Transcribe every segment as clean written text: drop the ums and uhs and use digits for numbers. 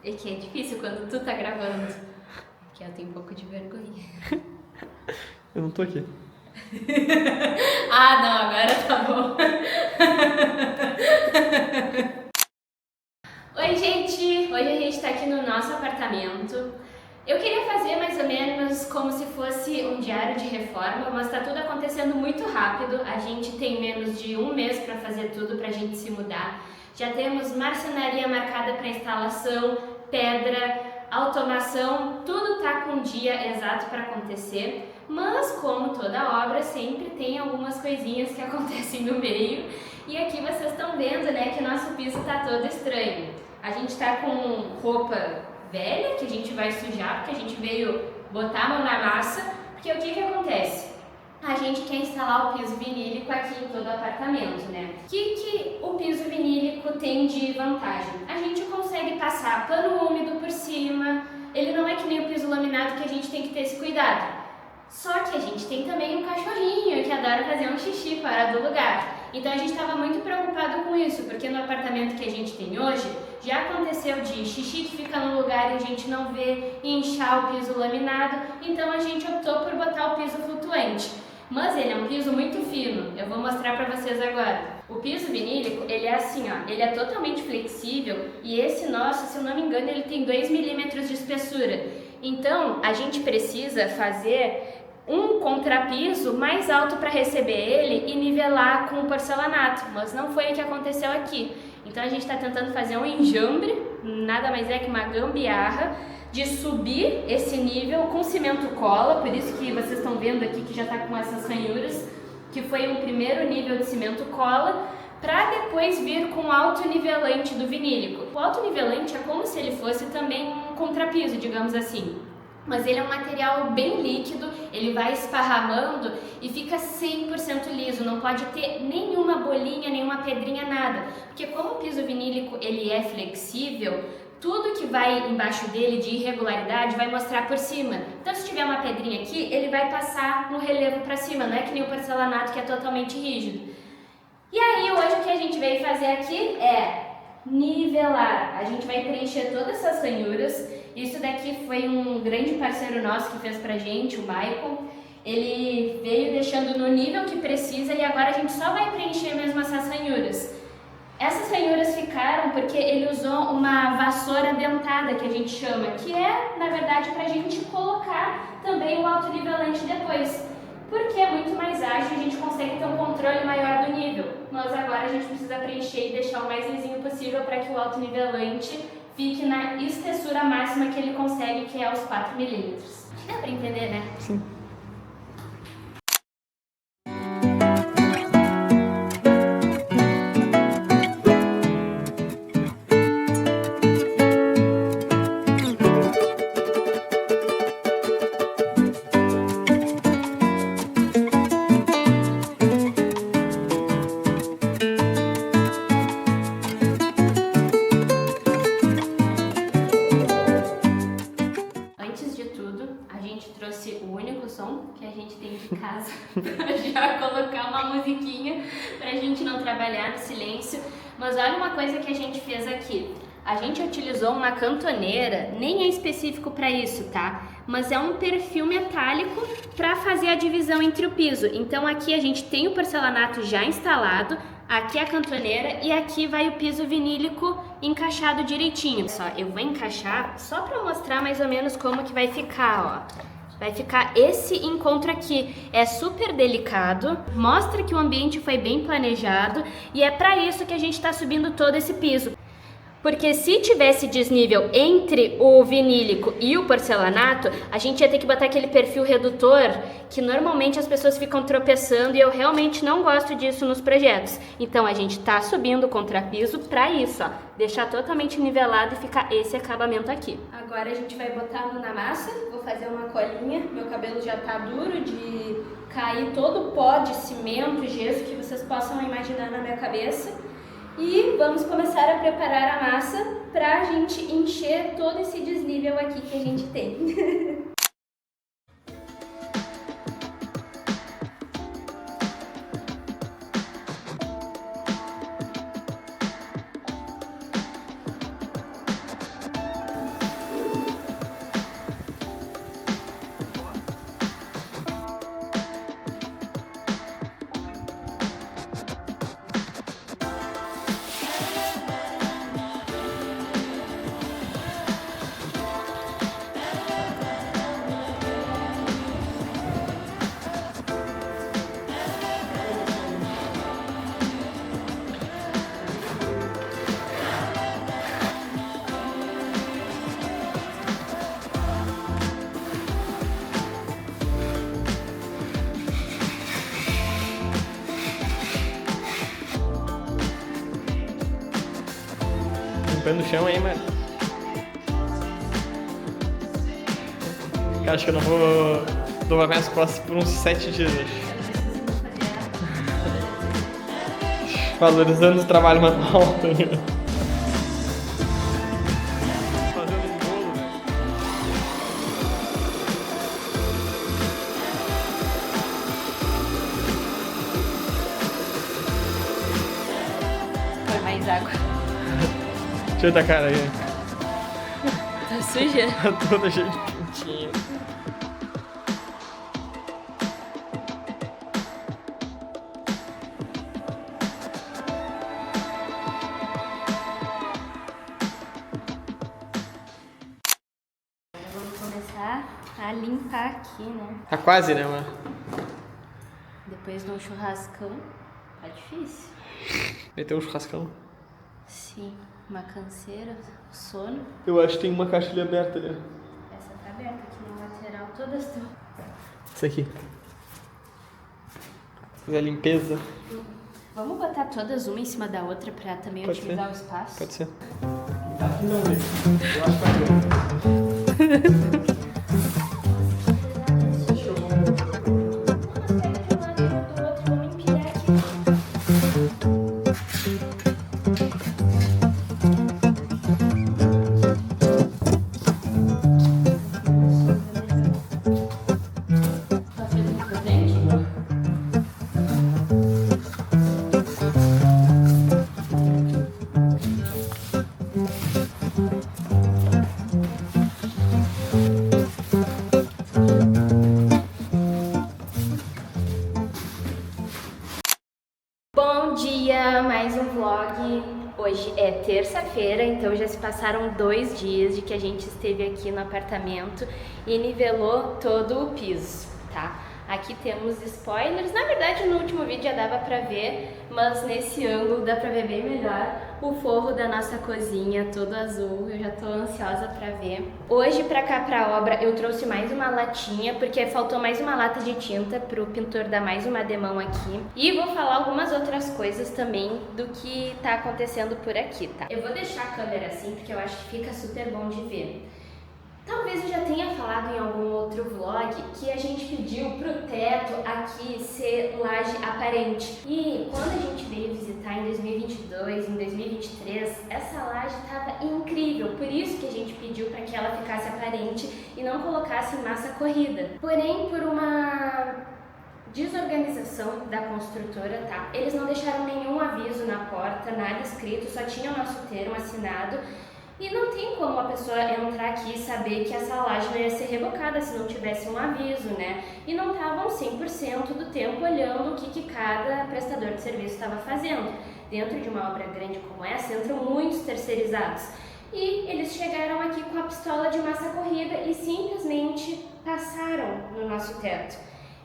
É que é difícil quando tu tá gravando. Que eu tenho um pouco de vergonha. Eu não tô aqui. Ah, não, agora tá bom. Oi, gente! Hoje a gente tá aqui no nosso apartamento. Eu queria fazer mais ou menos como se fosse um diário de reforma, mas tá tudo acontecendo muito rápido. A gente tem menos de um mês para fazer tudo pra gente se mudar. Já temos marcenaria marcada para instalação, pedra, automação, tudo tá com um dia exato para acontecer. Mas como toda obra, sempre tem algumas coisinhas que acontecem no meio. E aqui vocês estão vendo, né, que nosso piso tá todo estranho. A gente tá com roupa velha que a gente vai sujar, porque a gente veio botar a mão na massa, porque o que acontece? A gente quer instalar o piso vinílico aqui em todo o apartamento, né? O que o piso vinílico tem de vantagem? A gente consegue passar pano úmido por cima, ele não é que nem o piso laminado que a gente tem que ter esse cuidado. Só que a gente tem também um cachorrinho que adora fazer um xixi fora do lugar. Então a gente estava muito preocupado com isso, porque no apartamento que a gente tem hoje, já aconteceu de xixi que fica no lugar e a gente não vê e inchar o piso laminado, então a gente optou por botar o piso flutuante. Mas ele é um piso muito fino, eu vou mostrar para vocês agora. O piso vinílico, ele é assim, ó, ele é totalmente flexível e esse nosso, se eu não me engano, ele tem 2 milímetros de espessura. Então a gente precisa fazer um contrapiso mais alto para receber ele e nivelar com o porcelanato, mas não foi o que aconteceu aqui. Então a gente está tentando fazer um enjambre, nada mais é que uma gambiarra, de subir esse nível com cimento cola, por isso que vocês estão vendo aqui que já está com essas ranhuras, que foi um primeiro nível de cimento cola, para depois vir com o autonivelante do vinílico. O autonivelante é como se ele fosse também um contrapiso, digamos assim. Mas ele é um material bem líquido, ele vai esparramando e fica 100% liso, não pode ter nenhuma bolinha, nenhuma pedrinha, nada. Porque como o piso vinílico ele é flexível, tudo que vai embaixo dele de irregularidade vai mostrar por cima. Então se tiver uma pedrinha aqui, ele vai passar um relevo para cima, não é que nem o porcelanato que é totalmente rígido. E aí hoje o que a gente veio fazer aqui é nivelar. A gente vai preencher todas essas ranhuras. Isso daqui foi um grande parceiro nosso que fez pra gente, o Michael. Ele veio deixando no nível que precisa e agora a gente só vai preencher mesmo essas ranhuras. Essas ranhuras ficaram porque ele usou uma vassoura dentada, que a gente chama, que é, na verdade, pra gente colocar também o autonivelante depois. Porque é muito mais ágil e a gente consegue ter um controle maior do nível. Mas agora a gente precisa preencher e deixar o mais lisinho possível para que o autonivelante fique na espessura máxima que ele consegue, que é os 4 milímetros. Dá para entender, né? Sim. Antes de tudo, a gente trouxe o único som que a gente tem de casa para já colocar uma musiquinha para a gente não trabalhar no silêncio. Mas olha uma coisa que a gente fez aqui. A gente utilizou uma cantoneira, nem é específico para isso, tá? Mas é um perfil metálico para fazer a divisão entre o piso. Então aqui a gente tem o porcelanato já instalado, aqui a cantoneira e aqui vai o piso vinílico encaixado direitinho. Só, eu vou encaixar só para mostrar mais ou menos como que vai ficar, ó. Vai ficar esse encontro aqui, é super delicado, mostra que o ambiente foi bem planejado e é para isso que a gente está subindo todo esse piso. Porque se tivesse desnível entre o vinílico e o porcelanato, a gente ia ter que botar aquele perfil redutor que normalmente as pessoas ficam tropeçando e eu realmente não gosto disso nos projetos. Então a gente tá subindo o contrapiso para isso, ó, deixar totalmente nivelado e ficar esse acabamento aqui. Agora a gente vai botar a mão na massa, vou fazer uma colinha, meu cabelo já tá duro de cair todo o pó de cimento, gesso que vocês possam imaginar na minha cabeça. E vamos começar a preparar a massa para a gente encher todo esse desnível aqui que a gente tem. pé no chão aí, mano. Cara, acho que eu não vou dobrar minhas costas por uns 7 dias, acho. Valorizando o trabalho manual, tá ligado? Fazendo um bolo, velho. Põe mais água. Deixa eu dar cara aí. Tá suja? Tá toda cheia de pintinho. Vamos começar a limpar aqui, né? Tá quase, né, mano? Depois de um churrascão. Tá difícil. Meteu um churrascão. Sim, uma canseira, sono. Eu acho que tem uma caixa ali aberta ali. Essa tá aberta aqui na lateral, todas estão. Isso aqui. Fazer a limpeza. Vamos botar todas uma em cima da outra pra também Pode utilizar ser. o espaço? Pode ser. Aqui não, velho. Eu acho que vai ver. Bom dia, mais um vlog. Hoje é terça-feira, então já se passaram 2 dias de que a gente esteve aqui no apartamento e nivelou todo o piso, tá? Aqui temos spoilers, na verdade no último vídeo já dava pra ver, mas nesse ângulo dá pra ver bem melhor o forro da nossa cozinha, todo azul, eu já tô ansiosa pra ver. Hoje pra cá pra obra eu trouxe mais uma latinha, porque faltou mais uma lata de tinta pro pintor dar mais uma demão aqui. E vou falar algumas outras coisas também do que tá acontecendo por aqui, tá? Eu vou deixar a câmera assim, porque eu acho que fica super bom de ver. Talvez eu já tenha falado em algum outro vlog que a gente pediu pro teto aqui ser laje aparente. E quando a gente veio visitar em 2022, em 2023, essa laje estava incrível. Por isso que a gente pediu para que ela ficasse aparente e não colocasse massa corrida. Porém, por uma desorganização da construtora, tá? Eles não deixaram nenhum aviso na porta, nada escrito, só tinha o nosso termo assinado. E não tem como a pessoa entrar aqui e saber que essa laje não ia ser rebocada se não tivesse um aviso, né? E não estavam 100% do tempo olhando o que cada prestador de serviço estava fazendo. Dentro de uma obra grande como essa, entram muitos terceirizados. E eles chegaram aqui com a pistola de massa corrida e simplesmente passaram no nosso teto.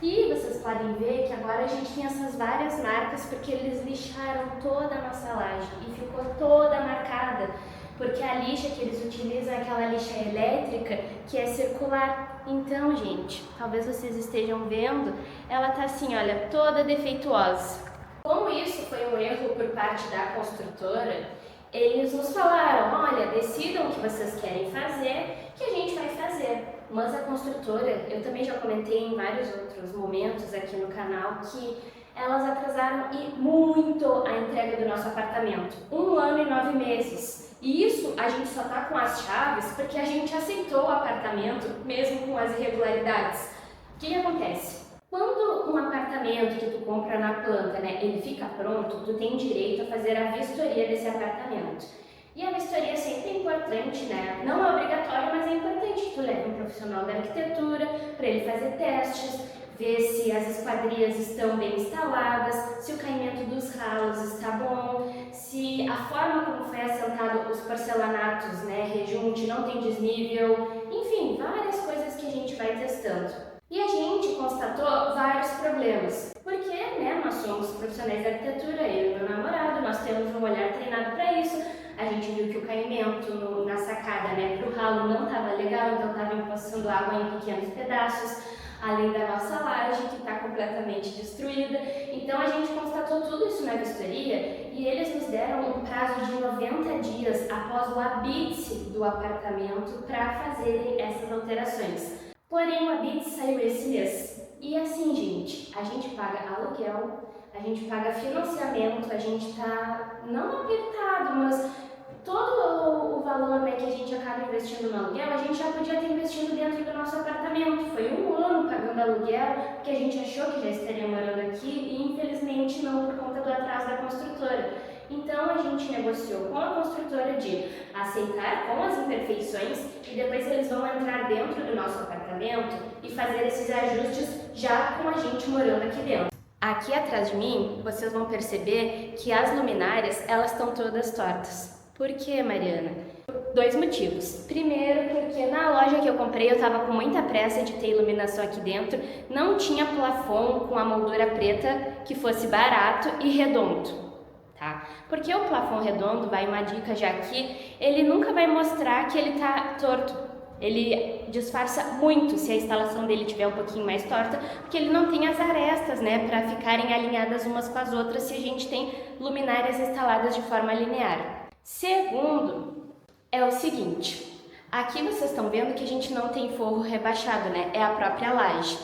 E vocês podem ver que agora a gente tem essas várias marcas porque eles lixaram toda a nossa laje e ficou toda marcada. Porque a lixa que eles utilizam é aquela lixa elétrica que é circular. Então, gente, talvez vocês estejam vendo, ela tá assim, olha, toda defeituosa. Como isso foi um erro por parte da construtora, eles nos falaram, olha, decidam o que vocês querem fazer, que a gente vai fazer. Mas a construtora, eu também já comentei em vários outros momentos aqui no canal, que elas atrasaram e muito a entrega do nosso apartamento. 1 ano e 9 meses. E isso a gente só tá com as chaves porque a gente aceitou o apartamento mesmo com as irregularidades. O que acontece? Quando um apartamento que tu compra na planta, né, ele fica pronto, tu tem direito a fazer a vistoria desse apartamento. E a vistoria é sempre importante, né? Não é obrigatório, mas é importante que tu leve um profissional da arquitetura para ele fazer testes, ver se as esquadrias estão bem instaladas, se o caimento dos ralos está bom, se a forma como foi assentado os porcelanatos, né, rejunte, não tem desnível, enfim, várias coisas que a gente vai testando. E a gente constatou vários problemas, porque, né, nós somos profissionais de arquitetura, eu e meu namorado, nós temos um olhar treinado para isso. A gente viu que o caimento na sacada, né, pro ralo não estava legal, então estava empassando água em pequenos pedaços. além da nossa laje, que está completamente destruída. Então a gente constatou tudo isso na vistoria e eles nos deram um prazo de 90 dias após o habite do apartamento para fazerem essas alterações. Porém, o habite saiu esse mês. E assim, gente, a gente paga aluguel, a gente paga financiamento, a gente está não apertado, mas todo o valor, né, que a gente acaba investindo no aluguel, a gente já podia ter investido dentro do nosso apartamento. Foi um ano pagando aluguel, porque a gente achou que já estaria morando aqui e infelizmente não, por conta do atraso da construtora. Então a gente negociou com a construtora de aceitar com as imperfeições e depois eles vão entrar dentro do nosso apartamento e fazer esses ajustes já com a gente morando aqui dentro. Aqui atrás de mim, vocês vão perceber que as luminárias, elas estão todas tortas. Por quê, Mariana? Por 2 motivos. Primeiro, porque na loja que eu comprei eu estava com muita pressa de ter iluminação aqui dentro, não tinha plafond com a moldura preta que fosse barato e redondo. Tá? Porque o plafond redondo, vai uma dica já aqui, ele nunca vai mostrar que ele tá torto. Ele disfarça muito se a instalação dele tiver um pouquinho mais torta, porque ele não tem as arestas, né, para ficarem alinhadas umas com as outras se a gente tem luminárias instaladas de forma linear. Segundo, é o seguinte, aqui vocês estão vendo que a gente não tem forro rebaixado, né, é a própria laje.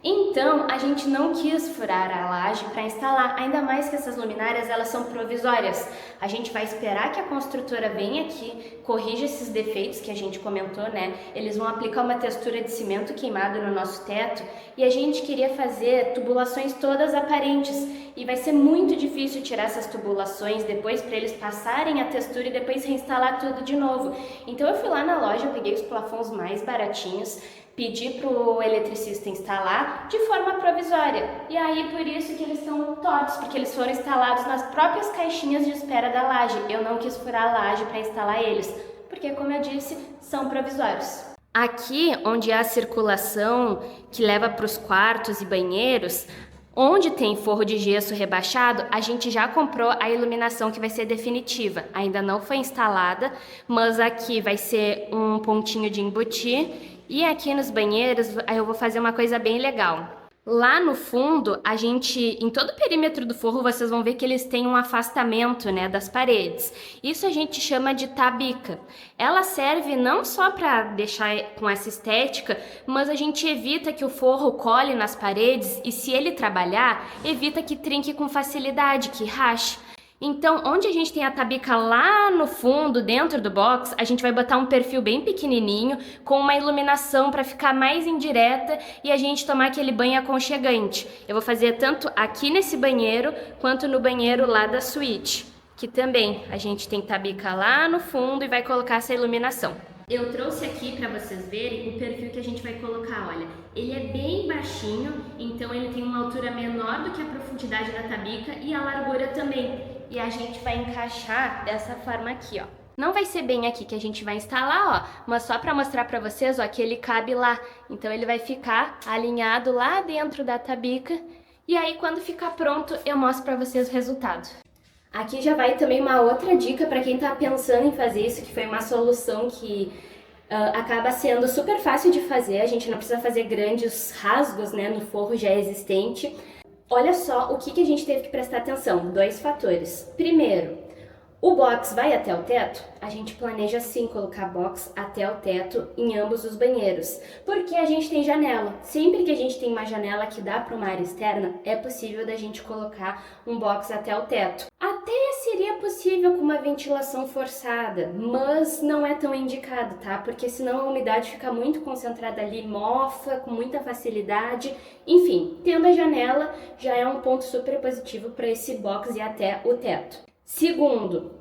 Então, a gente não quis furar a laje para instalar, ainda mais que essas luminárias elas são provisórias. A gente vai esperar que a construtora venha aqui, corrija esses defeitos que a gente comentou, né? Eles vão aplicar uma textura de cimento queimado no nosso teto e a gente queria fazer tubulações todas aparentes e vai ser muito difícil tirar essas tubulações depois para eles passarem a textura e depois reinstalar tudo de novo. Então eu fui lá na loja, eu peguei os plafons mais baratinhos, pedi para o eletricista instalar de forma provisória. E aí por isso que eles estão tortos, porque eles foram instalados nas próprias caixinhas de espera da laje. Eu não quis furar a laje para instalar eles, porque como eu disse, são provisórios. Aqui, onde há a circulação que leva para os quartos e banheiros, onde tem forro de gesso rebaixado, a gente já comprou a iluminação que vai ser definitiva. Ainda não foi instalada, mas aqui vai ser um pontinho de embutir. E aqui nos banheiros eu vou fazer uma coisa bem legal. Lá no fundo, a gente, em todo o perímetro do forro, vocês vão ver que eles têm um afastamento, né, das paredes. Isso a gente chama de tabica. Ela serve não só para deixar com essa estética, mas a gente evita que o forro cole nas paredes e, se ele trabalhar, evita que trinque com facilidade, que rache. Então, onde a gente tem a tabica lá no fundo, dentro do box, a gente vai botar um perfil bem pequenininho, com uma iluminação para ficar mais indireta e a gente tomar aquele banho aconchegante. Eu vou fazer tanto aqui nesse banheiro, quanto no banheiro lá da suíte, que também a gente tem tabica lá no fundo e vai colocar essa iluminação. Eu trouxe aqui para vocês verem o perfil que a gente vai colocar, olha. Ele é bem baixinho, então ele tem uma altura menor do que a profundidade da tabica e a largura também. E a gente vai encaixar dessa forma aqui, ó. Não vai ser bem aqui que a gente vai instalar, ó, mas só para mostrar para vocês, ó, que ele cabe lá. Então ele vai ficar alinhado lá dentro da tabica e aí quando ficar pronto eu mostro para vocês o resultado. Aqui já vai também uma outra dica para quem tá pensando em fazer isso, que foi uma solução que acaba sendo super fácil de fazer. A gente não precisa fazer grandes rasgos, né, no forro já existente. Olha só o que a gente teve que prestar atenção, 2 fatores. Primeiro, o box vai até o teto? A gente planeja sim colocar box até o teto em ambos os banheiros, porque a gente tem janela. Sempre que a gente tem uma janela que dá para uma área externa, é possível da gente colocar um box até o teto. Até seria possível com uma ventilação forçada, mas não é tão indicado, tá? Porque senão a umidade fica muito concentrada ali, mofa com muita facilidade. Enfim, tendo a janela já é um ponto super positivo para esse box ir até o teto. Segundo,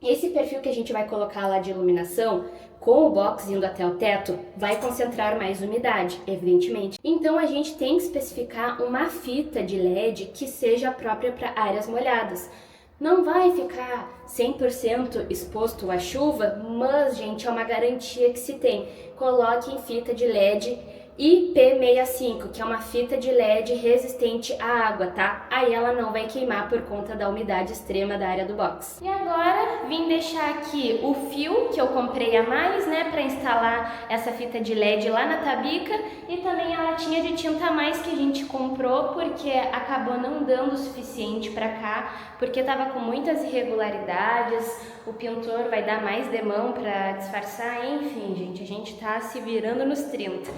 esse perfil que a gente vai colocar lá de iluminação, com o box indo até o teto, vai concentrar mais umidade, evidentemente. Então a gente tem que especificar uma fita de LED que seja própria para áreas molhadas. Não vai ficar 100% exposto à chuva, mas, gente, é uma garantia que se tem. Coloquem fita de LED IP65, que é uma fita de LED resistente à água, tá? Aí ela não vai queimar por conta da umidade extrema da área do box. E agora vim deixar aqui o fio que eu comprei a mais, né, para instalar essa fita de LED lá na tabica, e também a latinha de tinta a mais que a gente comprou porque acabou não dando o suficiente para cá, porque tava com muitas irregularidades. O pintor vai dar mais demão para disfarçar, enfim, gente, a gente tá se virando nos 30.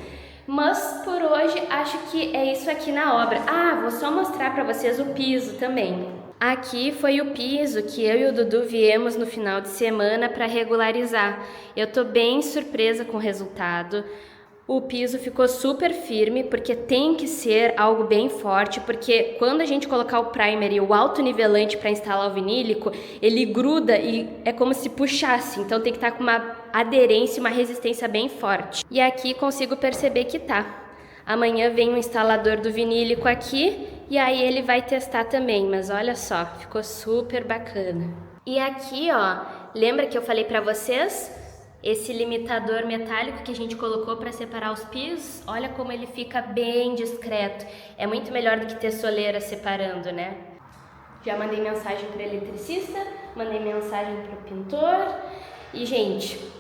Mas por hoje acho que é isso aqui na obra. Ah, vou só mostrar para vocês o piso também. Aqui foi o piso que eu e o Dudu viemos no final de semana para regularizar. Eu tô bem surpresa com o resultado. O piso ficou super firme, porque tem que ser algo bem forte, porque quando a gente colocar o primer e o autonivelante para instalar o vinílico, ele gruda e é como se puxasse, então tem que estar com uma aderência, uma resistência bem forte. E aqui consigo perceber que tá. Amanhã vem o instalador do vinílico aqui e aí ele vai testar também, mas olha só, ficou super bacana. E aqui, ó, lembra que eu falei para vocês? Esse limitador metálico que a gente colocou para separar os pisos, olha como ele fica bem discreto. É muito melhor do que ter soleira separando, né? Já mandei mensagem para o eletricista, mandei mensagem para o pintor e, gente,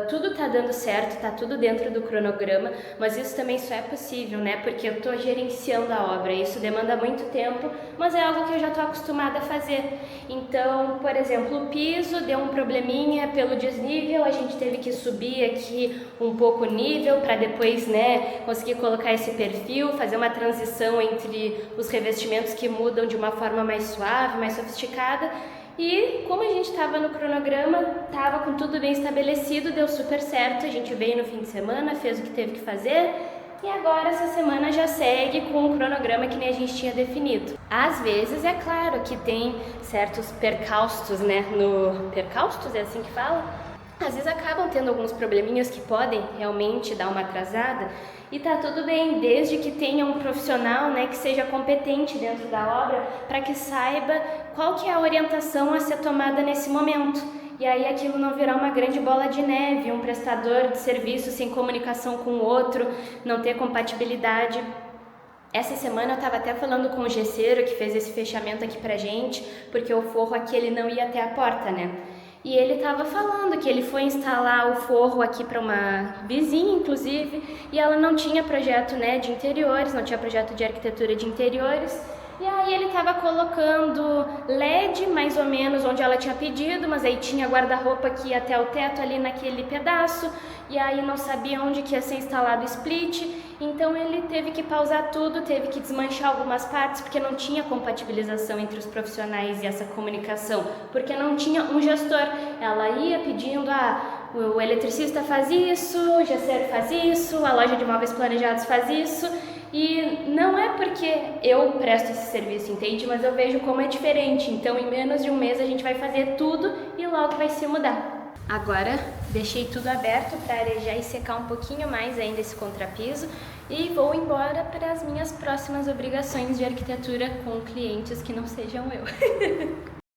tudo tá dando certo, tá tudo dentro do cronograma, mas isso também só é possível, né? Porque eu tô gerenciando a obra, isso demanda muito tempo, mas é algo que eu já tô acostumada a fazer. Então, por exemplo, o piso deu um probleminha pelo desnível, a gente teve que subir aqui um pouco o nível para depois, né, conseguir colocar esse perfil, fazer uma transição entre os revestimentos que mudam de uma forma mais suave, mais sofisticada. E como a gente estava no cronograma, estava com tudo bem estabelecido, deu super certo, a gente veio no fim de semana, fez o que teve que fazer e agora essa semana já segue com o cronograma que nem a gente tinha definido. Às vezes, é claro que tem certos percalços, né, percalços, é assim que fala? Às vezes acabam tendo alguns probleminhas que podem realmente dar uma atrasada e tá tudo bem, desde que tenha um profissional, né, que seja competente dentro da obra para que saiba qual que é a orientação a ser tomada nesse momento. E aí aquilo não virar uma grande bola de neve, um prestador de serviço sem comunicação com o outro, não ter compatibilidade. Essa semana eu estava até falando com o gesseiro que fez esse fechamento aqui pra gente, porque o forro aqui ele não ia até a porta, né? E ele estava falando que ele foi instalar o forro aqui para uma vizinha, inclusive, e ela não tinha projeto, né, de interiores, não tinha projeto de arquitetura de interiores. E aí ele estava colocando LED mais ou menos onde ela tinha pedido, mas aí tinha guarda-roupa que ia até o teto ali naquele pedaço, e aí não sabia onde que ia ser instalado o split, então ele teve que pausar tudo, teve que desmanchar algumas partes, porque não tinha compatibilização entre os profissionais e essa comunicação, porque não tinha um gestor. Ela ia pedindo, o eletricista faz isso, o gesseiro faz isso, a loja de móveis planejados faz isso, e não é porque eu presto esse serviço, entende? Mas eu vejo como é diferente, então em menos de um mês a gente vai fazer tudo e logo vai se mudar. Agora deixei tudo aberto para arejar e secar um pouquinho mais ainda esse contrapiso e vou embora para as minhas próximas obrigações de arquitetura com clientes que não sejam eu.